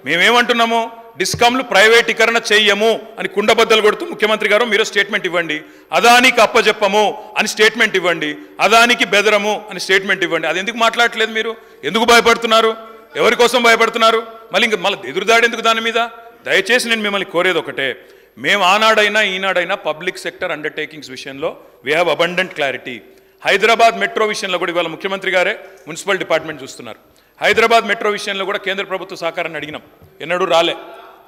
మేమేమంటున్నాము, డిస్కామ్లు ప్రైవేటీకరణ చెయ్యము అని కుండబద్దలు కొడుతూ ముఖ్యమంత్రి గారు మీరు స్టేట్మెంట్ ఇవ్వండి. అదానికి అప్పజెప్పము అని స్టేట్మెంట్ ఇవ్వండి. అదానికి బెదరము అని స్టేట్మెంట్ ఇవ్వండి. అది ఎందుకు మాట్లాడట్లేదు? మీరు ఎందుకు భయపడుతున్నారు? ఎవరి కోసం భయపడుతున్నారు? మళ్ళీ ఎదురుదాడి ఎందుకు దాని మీద? దయచేసి నేను మిమ్మల్ని కోరేది ఒకటే, మేము ఆనాడైనా ఈనాడైనా పబ్లిక్ సెక్టర్ అండర్టేకింగ్స్ విషయంలో we have abundant clarity. Hyderabad metro విషయంలో కూడా ఇవాళ ముఖ్యమంత్రి గారే మున్సిపల్ డిపార్ట్మెంట్ చూస్తున్నారు. హైదరాబాద్ మెట్రో విషయంలో కూడా కేంద్ర ప్రభుత్వ సహకారాన్ని అడిగినాం, ఎన్నడూ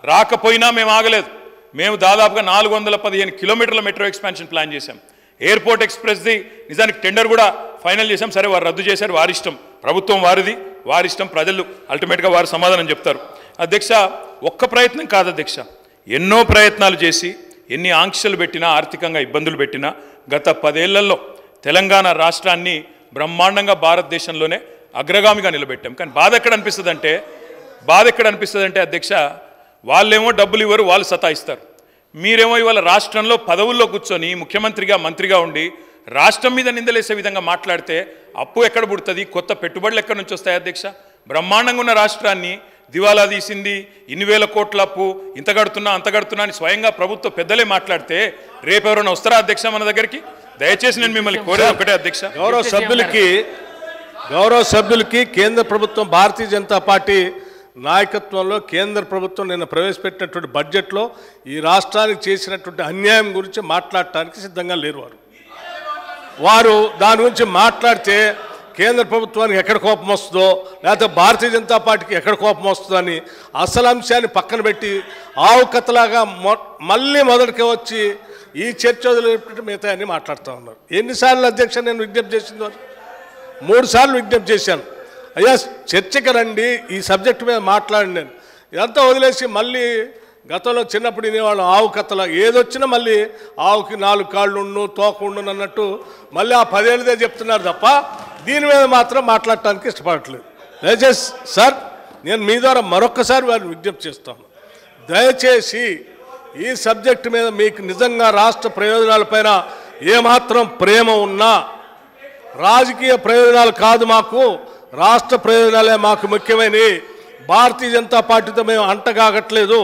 రాకపోయినా మేము ఆగలేదు. మేము దాదాపుగా 415 కిలోమీటర్ల మెట్రో ఎక్స్పాన్షన్ ప్లాన్ చేశాం. ఎయిర్పోర్ట్ ఎక్స్ప్రెస్ది నిజానికి టెండర్ కూడా ఫైనల్ చేశాం. సరే, వారు రద్దు చేశారు, వారిష్టం. ప్రభుత్వం వారిది, వారిష్టం. ప్రజలు అల్టిమేట్గా వారు సమాధానం చెప్తారు. అధ్యక్ష, ఒక్క ప్రయత్నం కాదు అధ్యక్ష, ఎన్నో ప్రయత్నాలు చేసి ఎన్ని ఆంక్షలు పెట్టినా, ఆర్థికంగా ఇబ్బందులు పెట్టినా గత 10 ఏళ్లలో తెలంగాణ రాష్ట్రాన్ని బ్రహ్మాండంగా భారతదేశంలోనే అగ్రగామిగా నిలబెట్టాం. కానీ బాధ ఎక్కడ అనిపిస్తుంది అంటే అధ్యక్ష, వాళ్ళేమో డబ్బులు ఇవ్వరు, వాళ్ళు సతాయిస్తారు. మీరేమో ఇవాళ రాష్ట్రంలో పదవుల్లో కూర్చొని ముఖ్యమంత్రిగా మంత్రిగా ఉండి రాష్ట్రం మీద నిందలేసే విధంగా మాట్లాడితే అప్పు ఎక్కడ పుడుతుంది? కొత్త పెట్టుబడులు ఎక్కడి నుంచి వస్తాయి అధ్యక్ష? బ్రహ్మాండంగా ఉన్న రాష్ట్రాన్ని దివాలా తీసింది, ఇన్ని వేల కోట్ల అప్పు, ఇంత కడుతున్నా అంత కడుతున్నా అని స్వయంగా ప్రభుత్వ పెద్దలే మాట్లాడితే రేపు ఎవరైనా వస్తారా అధ్యక్ష మన దగ్గరికి? దయచేసి నేను మిమ్మల్ని కోరేది ఒకటే అధ్యక్ష, గౌరవ సభ్యులకి కేంద్ర ప్రభుత్వం భారతీయ జనతా పార్టీ నాయకత్వంలో కేంద్ర ప్రభుత్వం నిన్న ప్రవేశపెట్టినటువంటి బడ్జెట్లో ఈ రాష్ట్రానికి చేసినటువంటి అన్యాయం గురించి మాట్లాడటానికి సిద్ధంగా లేరు. వారు దాని గురించి మాట్లాడితే కేంద్ర ప్రభుత్వానికి ఎక్కడ కోపం వస్తుందో, లేకపోతే భారతీయ జనతా పార్టీకి ఎక్కడ కోపం వస్తుందో అని అసలు అంశాన్ని పక్కన పెట్టి ఆవు కథలాగా మళ్ళీ మొదటికి వచ్చి ఈ చర్చ వదిలిపెట్టి మిగతా అన్ని మాట్లాడుతూ ఉన్నారు. ఎన్నిసార్లు అధ్యక్ష నేను విజ్ఞప్తి చేసింది? 3 సార్లు విజ్ఞప్తి చేశాను, అయ్యా చర్చకి రండి, ఈ సబ్జెక్టు మీద మాట్లాడండి. నేను ఇదంతా వదిలేసి మళ్ళీ గతంలో చిన్నప్పుడు వినేవాళ్ళు ఆవు కథల, ఏదొచ్చినా మళ్ళీ ఆవుకి 4 కాళ్ళు ఉండు, తోక ఉండు అన్నట్టు మళ్ళీ ఆ 10 ఏళ్ళదే చెప్తున్నారు తప్ప దీని మీద మాత్రం మాట్లాడటానికి ఇష్టపడట్లేదు. దయచేసి సార్, నేను మీ ద్వారా మరొక్కసారి వారిని విజ్ఞప్తి చేస్తాను, దయచేసి ఈ సబ్జెక్టు మీద మీకు నిజంగా రాష్ట్ర ప్రయోజనాలపైన ఏమాత్రం ప్రేమ ఉన్నా, రాజకీయ ప్రయోజనాలు కాదు, మాకు రాష్ట్ర ప్రయోజనాలే మాకు ముఖ్యమైనవి. భారతీయ జనతా పార్టీతో మేము అంటగాగట్లేదు,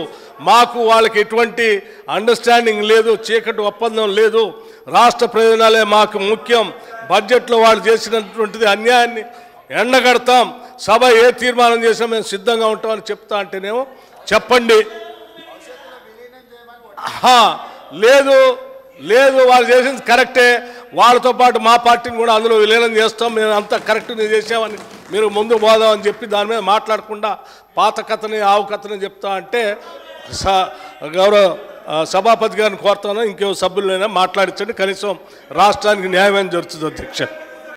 మాకు వాళ్ళకి ఎటువంటి అండర్స్టాండింగ్ లేదు, చీకటి ఒప్పందం లేదు, రాష్ట్ర ప్రయోజనాలే మాకు ముఖ్యం. బడ్జెట్లో వాళ్ళు చేసినటువంటిది అన్యాయాన్ని ఎండగడతాం, సభ ఏ తీర్మానం చేసినా మేము సిద్ధంగా ఉంటామని చెప్తా అంటేనేమో చెప్పండి. లేదు లేదు, వాళ్ళు చేసింది కరెక్టే, వాళ్ళతో పాటు మా పార్టీని కూడా అందులో విలీనం చేస్తాం, మేము అంతా కరెక్ట్ చేసామని మీరు ముందు పోదామని చెప్పి దాని మీద మాట్లాడకుండా పాత కథని ఆవు కథని చెప్తా అంటే గౌరవ సభాపతి గారిని కోరుతాను, ఇంకో సభ్యులైనా మాట్లాడించండి, కనీసం రాష్ట్రానికి న్యాయం జరుగుతుంది అధ్యక్ష.